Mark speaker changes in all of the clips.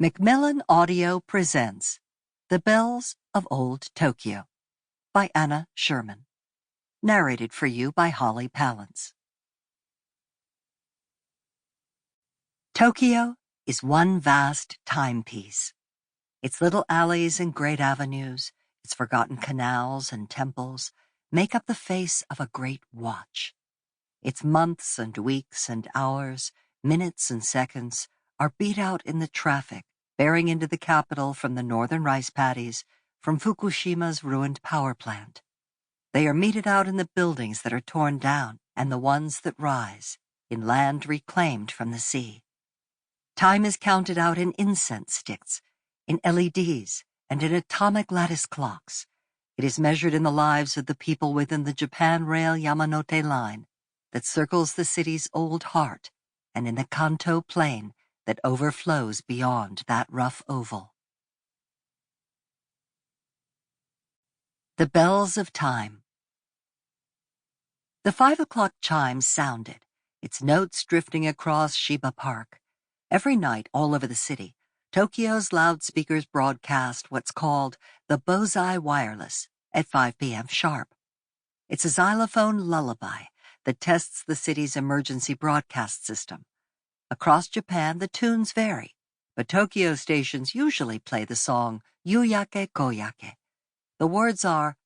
Speaker 1: Macmillan Audio presents The Bells of Old Tokyo by Sherman. Narrated for you by Palance. Tokyo is one vast timepiece. Its little alleys and great avenues, its forgotten canals and temples, make up the face of a great watch. Its months and weeks and hours, minutes and seconds, are beat out in the traffic bearing into the capital from the northern rice paddies, from Fukushima's ruined power plant. They are meted out in the buildings that are torn down and the ones that rise, in land reclaimed from the sea. Time is counted out in incense sticks, in LEDs, and in atomic lattice clocks. It is measured in the lives of the people within the Japan Rail Yamanote line that circles the city's old heart, and in the Kanto plain that overflows beyond that rough oval. The Bells of Time. The 5 o'clock chime sounded, its notes drifting across Shiba Park. Every night all over the city, Tokyo's loudspeakers broadcast what's called the Bozai Wireless at 5 p.m. sharp. It's a xylophone lullaby that tests the city's emergency broadcast system. Across Japan, the tunes vary, but Tokyo stations usually play the song Yuyake Koyake. The words are,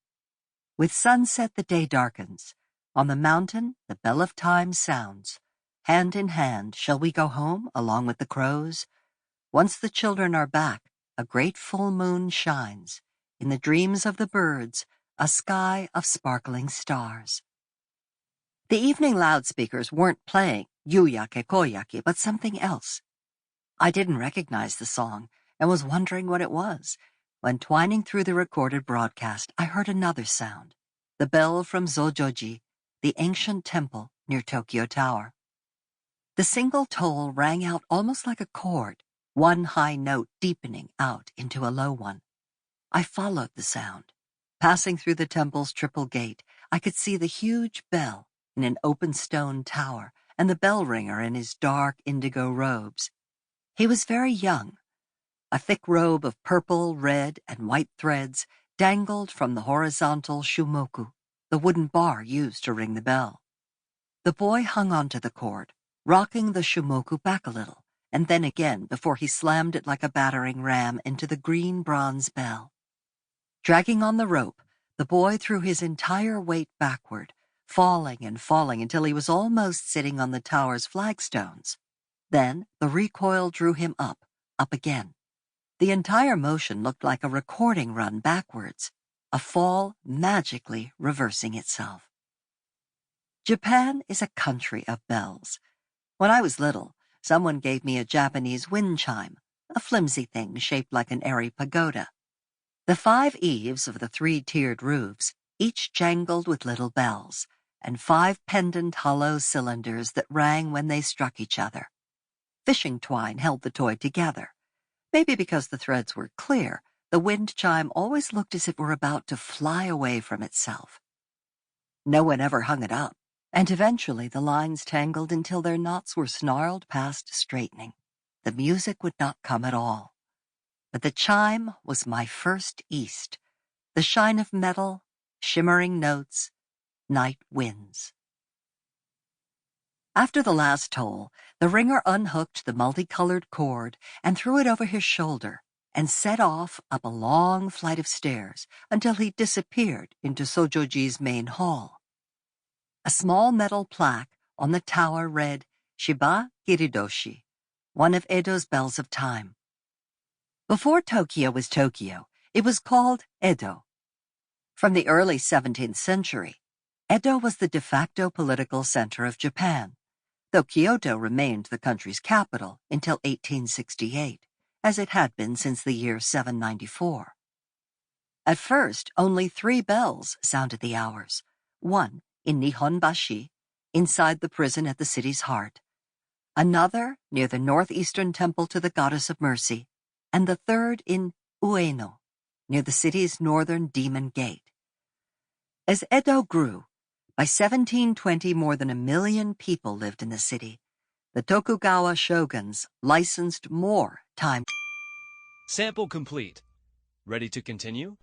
Speaker 1: "With sunset the day darkens. On the mountain the bell of time sounds. Hand in hand shall we go home along with the crows? Once the children are back, a great full moon shines. In the dreams of the birds, a sky of sparkling stars." The evening loudspeakers weren't playing Yuyake Koyake, but something else. I didn't recognize the song and was wondering what it was, when twining through the recorded broadcast, I heard another sound, the bell from Zojoji, the ancient temple near Tokyo Tower. The single toll rang out almost like a chord, one high note deepening out into a low one. I followed the sound. Passing through the temple's triple gate, I could see the huge bell in an open stone tower, and the bell ringer in his dark indigo robes. He was very young. A thick robe of purple, red, and white threads dangled from the horizontal shumoku, the wooden bar used to ring the bell. The boy hung onto the cord, rocking the shumoku back a little, and then again before he slammed it like a battering ram into the green bronze bell. Dragging on the rope, the boy threw his entire weight backward, falling and falling until he was almost sitting on the tower's flagstones. Then the recoil drew him up again. The entire motion looked like a recording run backwards, a fall magically reversing itself. Japan is a country of bells. When I was little, someone gave me a Japanese wind chime, a flimsy thing shaped like an airy pagoda. The 5 eaves of the 3-tiered roofs each jangled with little bells, and 5 pendant hollow cylinders that rang when they struck each other. Fishing twine held the toy together. Maybe because the threads were clear, the wind chime always looked as if it were about to fly away from itself. No one ever hung it up, and eventually the lines tangled until their knots were snarled past straightening. The music would not come at all. But the chime was my first East, the shine of metal, shimmering notes, night winds. After the last toll, the ringer unhooked the multicolored cord and threw it over his shoulder and set off up a long flight of stairs until he disappeared into Sojoji's main hall. A small metal plaque on the tower read, "Shiba Giridoshi," one of Edo's bells of time. Before Tokyo was Tokyo, it was called Edo. From the early 17th century, Edo was the de facto political center of Japan, though Kyoto remained the country's capital until 1868, as it had been since the year 794. At first, only 3 bells sounded the hours, one in Nihonbashi, inside the prison at the city's heart, another near the northeastern temple to the goddess of mercy, and the third in Ueno, near the city's northern demon gate. As Edo grew, by 1720 more than 1 million people lived in the city. The Tokugawa shoguns licensed more time
Speaker 2: Sample complete. Ready to continue?